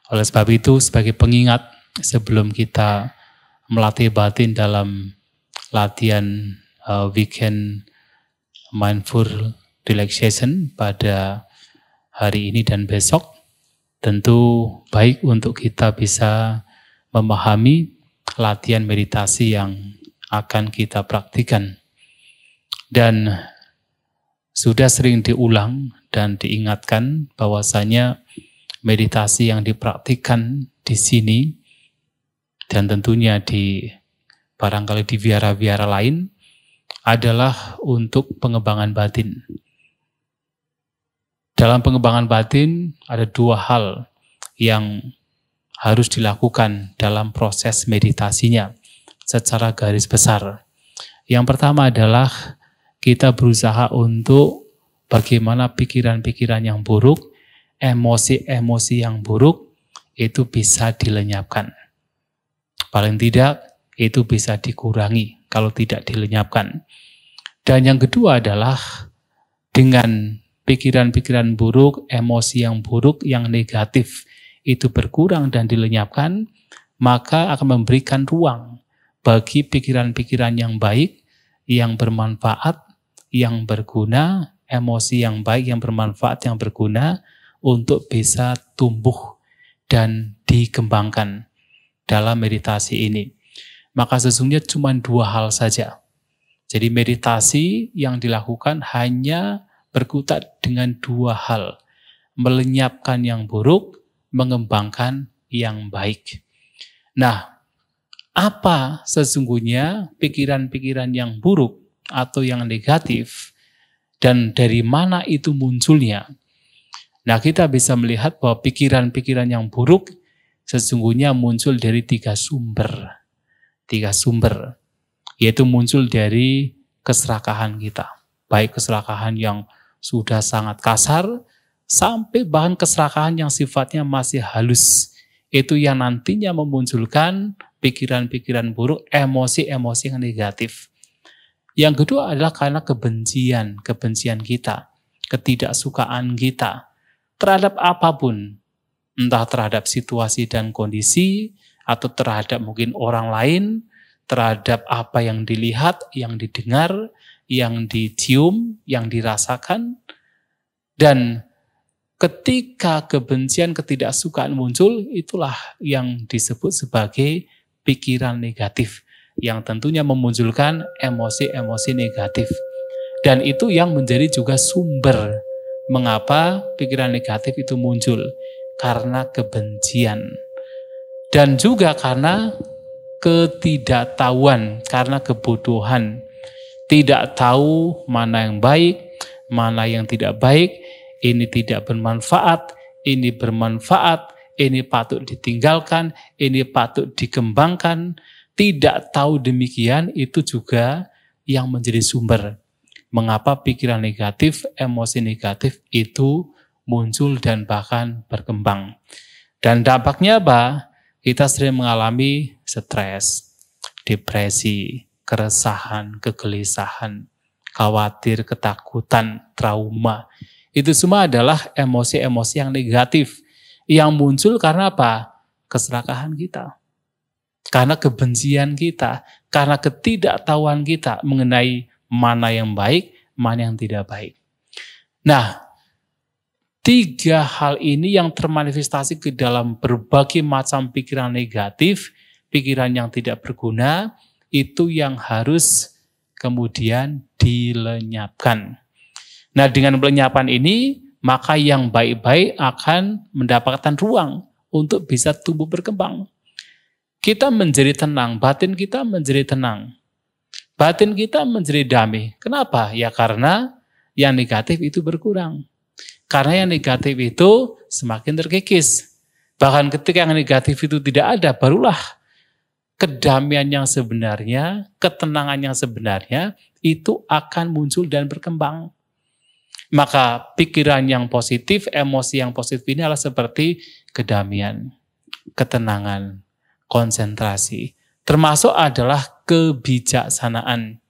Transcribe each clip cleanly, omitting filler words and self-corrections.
Oleh sebab itu, sebagai pengingat sebelum kita melatih batin dalam latihan weekend mindful relaxation pada hari ini dan besok, tentu baik untuk kita bisa memahami latihan meditasi yang akan kita praktikan. Dan sudah sering diulang dan diingatkan bahwasanya meditasi yang dipraktikkan di sini dan tentunya di barangkali di wihara-wihara lain adalah untuk pengembangan batin. Dalam pengembangan batin ada dua hal yang harus dilakukan dalam proses meditasinya secara garis besar. Yang pertama adalah kita berusaha untuk bagaimana pikiran-pikiran yang buruk, emosi-emosi yang buruk itu bisa dilenyapkan. Paling tidak itu bisa dikurangi kalau tidak dilenyapkan. Dan yang kedua adalah dengan pikiran-pikiran buruk, emosi yang buruk, yang negatif itu berkurang dan dilenyapkan, maka akan memberikan ruang bagi pikiran-pikiran yang baik, yang bermanfaat, yang berguna, emosi yang baik, yang bermanfaat, yang berguna untuk bisa tumbuh dan dikembangkan dalam meditasi ini. Maka sesungguhnya cuma dua hal saja. Jadi meditasi yang dilakukan hanya berkutat dengan dua hal. Melenyapkan yang buruk, mengembangkan yang baik. Nah, apa sesungguhnya pikiran-pikiran yang buruk atau yang negatif dan dari mana itu munculnya? Nah, kita bisa melihat bahwa pikiran-pikiran yang buruk sesungguhnya muncul dari tiga sumber. Yaitu muncul dari keserakahan kita. Baik keserakahan yang sudah sangat kasar, sampai bahkan keserakahan yang sifatnya masih halus. Itu yang nantinya memunculkan pikiran-pikiran buruk, emosi-emosi yang negatif. Yang kedua adalah karena kebencian kita, ketidaksukaan kita terhadap apapun, entah terhadap situasi dan kondisi, atau terhadap mungkin orang lain, terhadap apa yang dilihat, yang didengar, yang dicium, yang dirasakan. Dan ketika kebencian, ketidaksukaan muncul, itulah yang disebut sebagai pikiran negatif, yang tentunya memunculkan emosi-emosi negatif. Dan itu yang menjadi juga sumber mengapa pikiran negatif itu muncul, karena kebencian. Dan juga karena ketidaktahuan, karena kebodohan. Tidak tahu mana yang baik, mana yang tidak baik, ini tidak bermanfaat, ini bermanfaat, ini patut ditinggalkan, ini patut dikembangkan. Tidak tahu demikian, itu juga yang menjadi sumber mengapa pikiran negatif, emosi negatif itu muncul dan bahkan berkembang. Dan dampaknya apa? Kita sering mengalami stres, depresi, keresahan, kegelisahan, khawatir, ketakutan, trauma. Itu semua adalah emosi-emosi yang negatif yang muncul karena apa? Keserakahan kita. Karena kebencian kita, karena ketidaktahuan kita mengenai mana yang baik, mana yang tidak baik. Nah, tiga hal ini yang termanifestasi ke dalam berbagai macam pikiran negatif, pikiran yang tidak berguna, itu yang harus kemudian dilenyapkan. Nah, dengan pelenyapan ini, maka yang baik-baik akan mendapatkan ruang untuk bisa tumbuh berkembang. Kita menjadi tenang, batin kita menjadi tenang. Batin kita menjadi damai. Kenapa? Ya karena yang negatif itu berkurang. Karena yang negatif itu semakin terkikis. Bahkan ketika yang negatif itu tidak ada, barulah kedamaian yang sebenarnya, ketenangan yang sebenarnya, itu akan muncul dan berkembang. Maka pikiran yang positif, emosi yang positif ini adalah seperti kedamaian, ketenangan, konsentrasi. Termasuk adalah kebijaksanaan.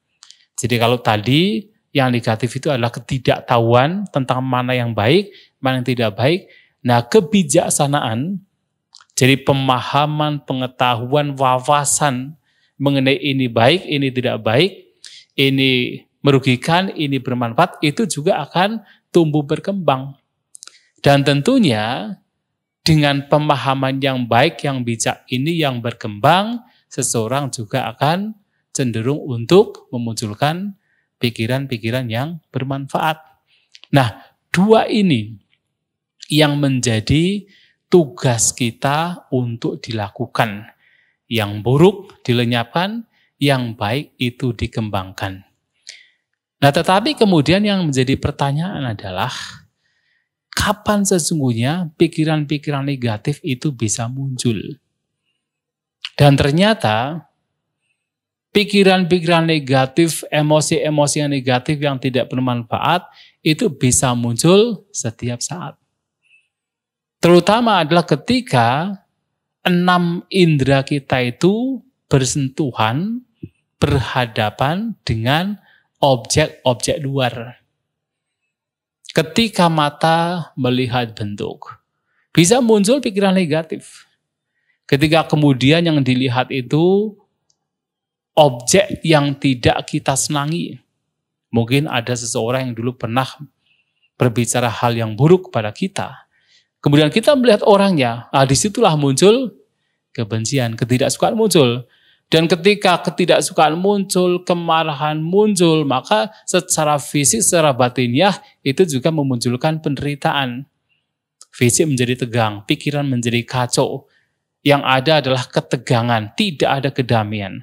Jadi kalau tadi yang negatif itu adalah ketidaktahuan tentang mana yang baik, mana yang tidak baik. Nah, kebijaksanaan Jadi pemahaman, pengetahuan, wawasan mengenai ini baik, ini tidak baik, ini merugikan, ini bermanfaat, itu juga akan tumbuh berkembang. Dan tentunya dengan pemahaman yang baik, yang bijak ini yang berkembang, seseorang juga akan cenderung untuk memunculkan pikiran-pikiran yang bermanfaat. Nah, dua ini yang menjadi tugas kita untuk dilakukan. Yang buruk dilenyapkan, yang baik itu dikembangkan. Nah, tetapi kemudian yang menjadi pertanyaan adalah, kapan sesungguhnya pikiran-pikiran negatif itu bisa muncul? Dan ternyata pikiran-pikiran negatif, emosi-emosi yang negatif yang tidak bermanfaat itu bisa muncul setiap saat. Terutama adalah ketika 6 indera kita itu bersentuhan, berhadapan dengan objek-objek luar. Ketika mata melihat bentuk, bisa muncul pikiran negatif. Ketika kemudian yang dilihat itu objek yang tidak kita senangi. Mungkin ada seseorang yang dulu pernah berbicara hal yang buruk pada kita. Kemudian kita melihat orangnya, disitulah muncul kebencian, ketidaksukaan muncul. Dan ketika ketidaksukaan muncul, kemarahan muncul, maka secara fisik, secara batiniah itu juga memunculkan penderitaan. Fisik menjadi tegang, pikiran menjadi kacau. Yang ada adalah ketegangan, tidak ada kedamaian.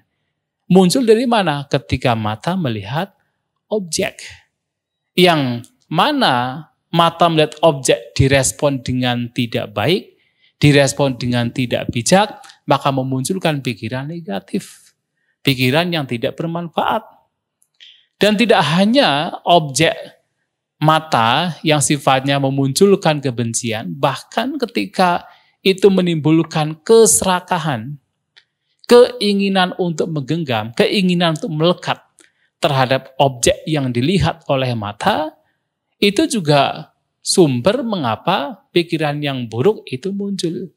Muncul dari mana? Ketika mata melihat objek. Yang mana mata melihat objek direspon dengan tidak baik, direspon dengan tidak bijak, maka memunculkan pikiran negatif. Pikiran yang tidak bermanfaat. Dan tidak hanya objek mata yang sifatnya memunculkan kebencian, bahkan ketika itu menimbulkan keserakahan, keinginan untuk menggenggam, keinginan untuk melekat terhadap objek yang dilihat oleh mata, itu juga sumber mengapa pikiran yang buruk itu muncul.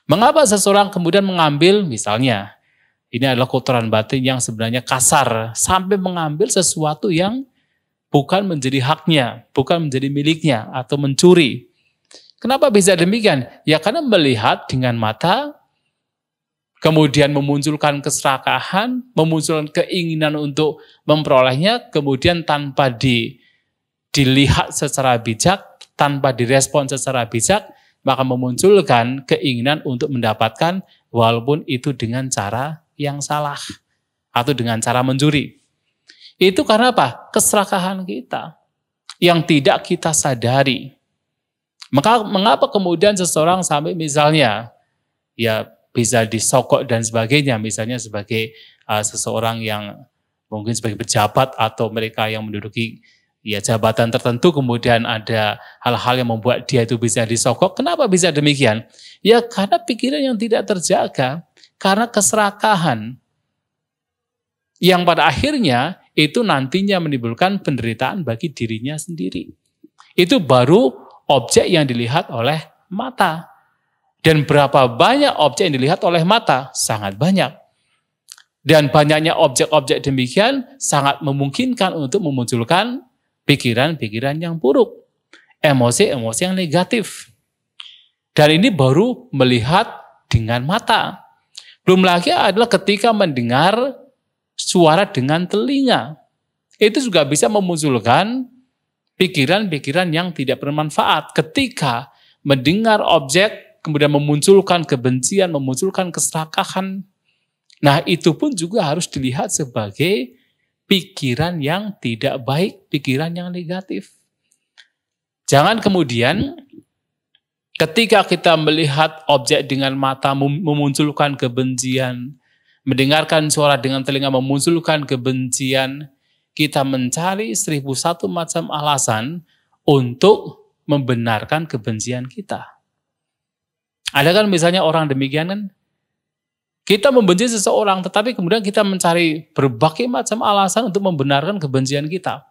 Mengapa seseorang kemudian mengambil, misalnya, ini adalah kotoran batin yang sebenarnya kasar, sampai mengambil sesuatu yang bukan menjadi haknya, bukan menjadi miliknya, atau mencuri. Kenapa bisa demikian? Ya karena melihat dengan mata, kemudian memunculkan keserakahan, memunculkan keinginan untuk memperolehnya, kemudian tanpa dilihat secara bijak, tanpa direspon secara bijak, maka memunculkan keinginan untuk mendapatkan walaupun itu dengan cara yang salah atau dengan cara mencuri. Itu karena apa? Keserakahan kita yang tidak kita sadari. Maka mengapa kemudian seseorang sampai misalnya ya bisa disogok dan sebagainya, misalnya sebagai seseorang yang mungkin sebagai pejabat atau mereka yang menduduki jabatan tertentu, kemudian ada hal-hal yang membuat dia itu bisa disogok. Kenapa bisa demikian? Ya karena pikiran yang tidak terjaga, karena keserakahan yang pada akhirnya itu nantinya menimbulkan penderitaan bagi dirinya sendiri. Itu baru objek yang dilihat oleh mata. Dan berapa banyak objek yang dilihat oleh mata? Sangat banyak. Dan banyaknya objek-objek demikian sangat memungkinkan untuk memunculkan pikiran-pikiran yang buruk, emosi-emosi yang negatif. Dan ini baru melihat dengan mata. Belum lagi adalah ketika mendengar suara dengan telinga. Itu juga bisa memunculkan pikiran-pikiran yang tidak bermanfaat. Ketika mendengar objek, kemudian memunculkan kebencian, memunculkan keserakahan. Nah itu pun juga harus dilihat sebagai pikiran yang tidak baik, pikiran yang negatif. Jangan kemudian ketika kita melihat objek dengan mata memunculkan kebencian, mendengarkan suara dengan telinga memunculkan kebencian, kita mencari 1001 macam alasan untuk membenarkan kebencian kita. Ada kan misalnya orang demikian kan? Kita membenci seseorang, tetapi kemudian kita mencari berbagai macam alasan untuk membenarkan kebencian kita.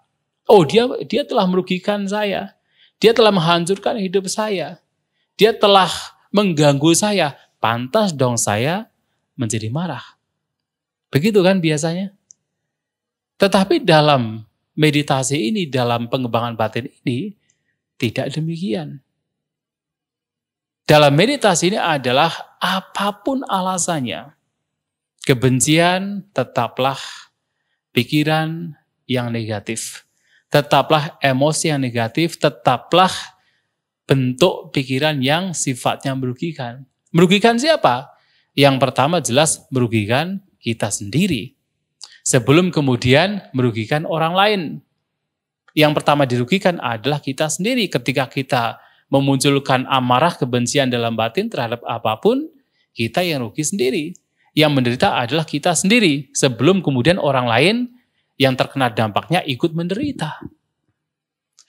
Oh, dia telah merugikan saya. Dia telah menghancurkan hidup saya. Dia telah mengganggu saya, pantas dong saya menjadi marah. Begitu kan biasanya. Tetapi dalam meditasi ini, dalam pengembangan batin ini, tidak demikian. Dalam meditasi ini adalah apapun alasannya, kebencian tetaplah pikiran yang negatif. Tetaplah emosi yang negatif, tetaplah bentuk pikiran yang sifatnya merugikan. Merugikan siapa? Yang pertama jelas merugikan kita sendiri. Sebelum kemudian merugikan orang lain. Yang pertama dirugikan adalah kita sendiri ketika kita memunculkan amarah, kebencian dalam batin terhadap apapun, kita yang rugi sendiri. Yang menderita adalah kita sendiri. Sebelum kemudian orang lain yang terkena dampaknya ikut menderita.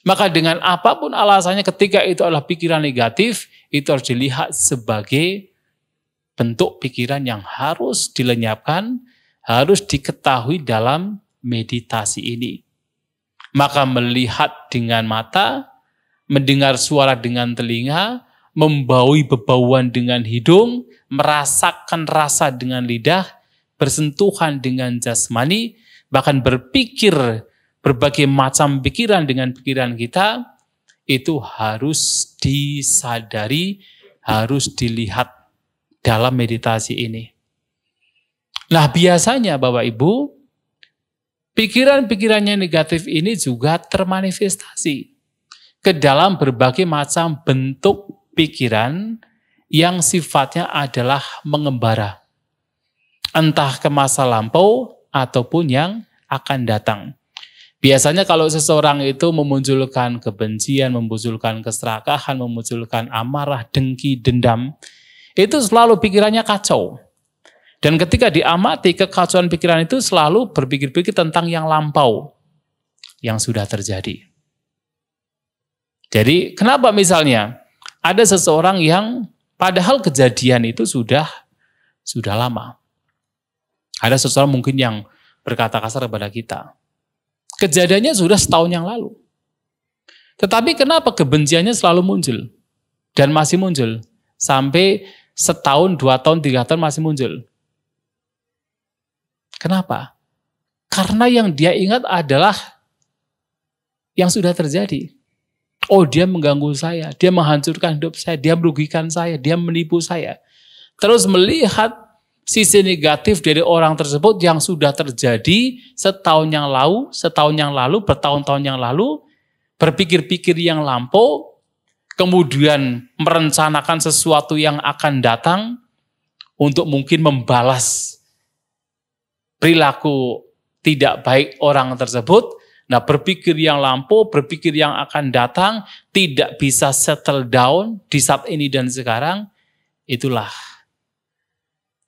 Maka dengan apapun alasannya ketika itu adalah pikiran negatif, itu harus dilihat sebagai bentuk pikiran yang harus dilenyapkan, harus diketahui dalam meditasi ini. Maka melihat dengan mata, mendengar suara dengan telinga, membaui bebauan dengan hidung, merasakan rasa dengan lidah, bersentuhan dengan jasmani, bahkan berpikir berbagai macam pikiran dengan pikiran kita, itu harus disadari, harus dilihat dalam meditasi ini. Nah biasanya Bapak Ibu, pikiran-pikirannya negatif ini juga termanifestasi ke dalam berbagai macam bentuk pikiran yang sifatnya adalah mengembara. Entah ke masa lampau ataupun yang akan datang. Biasanya kalau seseorang itu memunculkan kebencian, memunculkan keserakahan, memunculkan amarah, dengki, dendam, itu selalu pikirannya kacau. Dan ketika diamati, kekacauan pikiran itu selalu berpikir-pikir tentang yang lampau, yang sudah terjadi. Jadi kenapa misalnya ada seseorang yang padahal kejadian itu sudah lama. Ada seseorang mungkin yang berkata kasar kepada kita. Kejadiannya sudah setahun yang lalu. Tetapi kenapa kebenciannya selalu muncul? Dan masih muncul. Sampai setahun, 2 tahun, 3 tahun masih muncul. Kenapa? Karena yang dia ingat adalah yang sudah terjadi. Oh, dia mengganggu saya, dia menghancurkan hidup saya, dia merugikan saya, dia menipu saya. Terus melihat sisi negatif dari orang tersebut yang sudah terjadi setahun yang lalu, bertahun-tahun yang lalu, berpikir-pikir yang lampau, kemudian merencanakan sesuatu yang akan datang untuk mungkin membalas perilaku tidak baik orang tersebut. Nah, berpikir yang lampau, berpikir yang akan datang, tidak bisa settle down di saat ini dan sekarang, itulah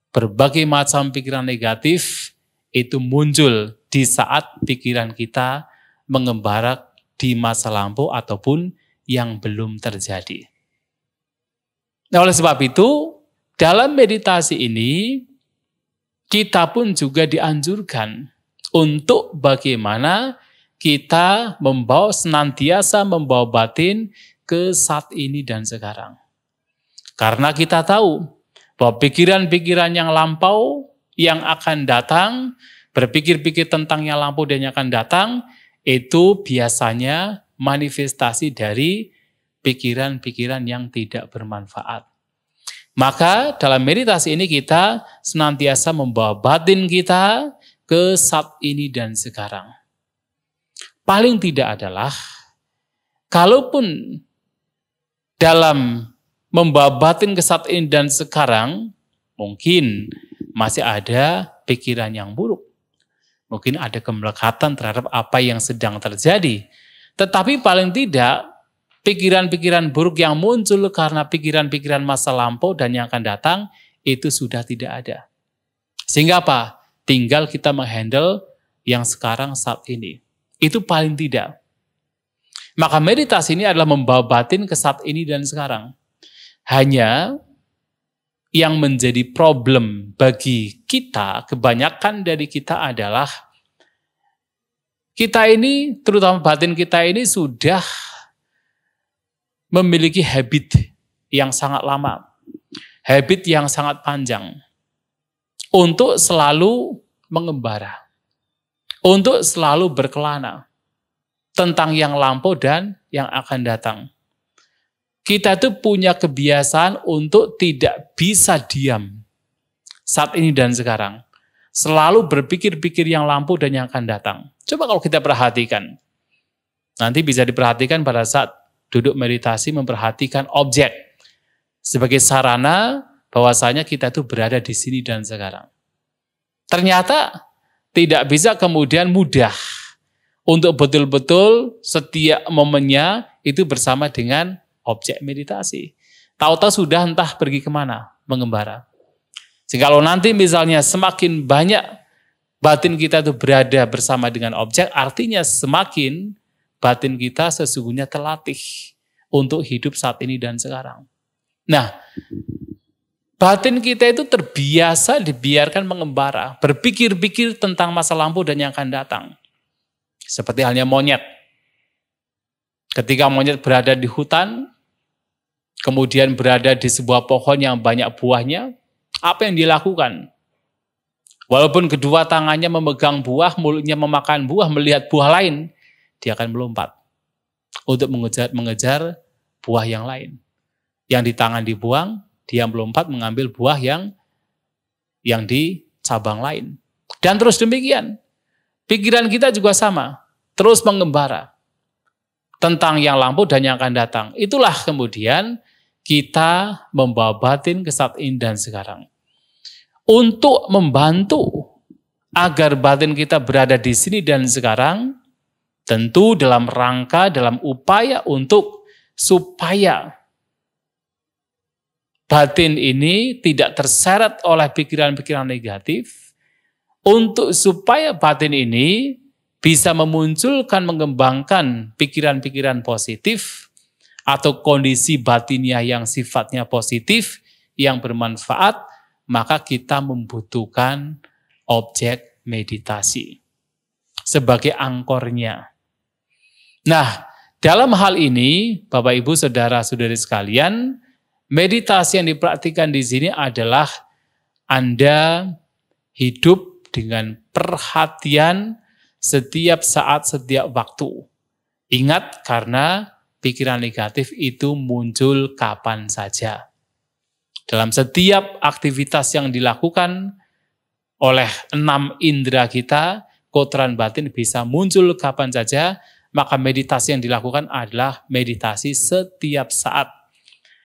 berbagai macam pikiran negatif itu muncul di saat pikiran kita mengembara di masa lampau ataupun yang belum terjadi. Nah, oleh sebab itu, dalam meditasi ini, kita pun juga dianjurkan untuk bagaimana kita senantiasa membawa batin ke saat ini dan sekarang. Karena kita tahu bahwa pikiran-pikiran yang lampau yang akan datang, berpikir-pikir tentang yang lampau dan yang akan datang, itu biasanya manifestasi dari pikiran-pikiran yang tidak bermanfaat. Maka dalam meditasi ini kita senantiasa membawa batin kita ke saat ini dan sekarang. Paling tidak adalah, kalaupun dalam membawa batin ke saat ini dan sekarang, mungkin masih ada pikiran yang buruk. Mungkin ada kemelekatan terhadap apa yang sedang terjadi. Tetapi paling tidak, pikiran-pikiran buruk yang muncul karena pikiran-pikiran masa lampau dan yang akan datang, itu sudah tidak ada. Sehingga apa? Tinggal kita menghandle yang sekarang saat ini. Itu paling tidak. Maka meditasi ini adalah membawa batin ke saat ini dan sekarang. Hanya yang menjadi problem bagi kita, kebanyakan dari kita adalah kita ini, terutama batin kita ini sudah memiliki habit yang sangat lama. habit yang sangat panjang untuk selalu mengembara, untuk selalu berkelana tentang yang lampau dan yang akan datang. Kita tuh punya kebiasaan untuk tidak bisa diam saat ini dan sekarang. Selalu berpikir-pikir yang lampau dan yang akan datang. Coba kalau kita perhatikan, nanti bisa diperhatikan pada saat duduk meditasi, memperhatikan objek sebagai sarana bahwasanya kita tuh berada di sini dan sekarang. Ternyata tidak bisa kemudian mudah untuk betul-betul setiap momennya itu bersama dengan objek meditasi. Tahu-tahu sudah entah pergi kemana, mengembara. Jika kalau nanti misalnya semakin banyak batin kita itu berada bersama dengan objek, artinya semakin batin kita sesungguhnya terlatih untuk hidup saat ini dan sekarang. Nah, batin kita itu terbiasa dibiarkan mengembara, berpikir-pikir tentang masa lampau dan yang akan datang. Seperti halnya monyet. Ketika monyet berada di hutan, kemudian berada di sebuah pohon yang banyak buahnya, apa yang dilakukan? Walaupun kedua tangannya memegang buah, mulutnya memakan buah, melihat buah lain, dia akan melompat untuk mengejar buah yang lain. Yang di tangan dibuang, dia melompat mengambil buah yang di cabang lain. Dan terus demikian. Pikiran kita juga sama, terus mengembara tentang yang lampau dan yang akan datang. Itulah kemudian kita membawa batin ke saat ini dan sekarang. Untuk membantu agar batin kita berada di sini dan sekarang, tentu dalam rangka, dalam upaya untuk supaya batin ini tidak terseret oleh pikiran-pikiran negatif, untuk supaya batin ini bisa memunculkan, mengembangkan pikiran-pikiran positif atau kondisi batinnya yang sifatnya positif, yang bermanfaat, maka kita membutuhkan objek meditasi sebagai angkornya. Nah, dalam hal ini, Bapak Ibu, saudara-saudari sekalian, meditasi yang dipraktikkan di sini adalah Anda hidup dengan perhatian setiap saat, setiap waktu. Ingat, karena pikiran negatif itu muncul kapan saja. Dalam setiap aktivitas yang dilakukan oleh 6 indera kita, kotoran batin bisa muncul kapan saja, maka meditasi yang dilakukan adalah meditasi setiap saat.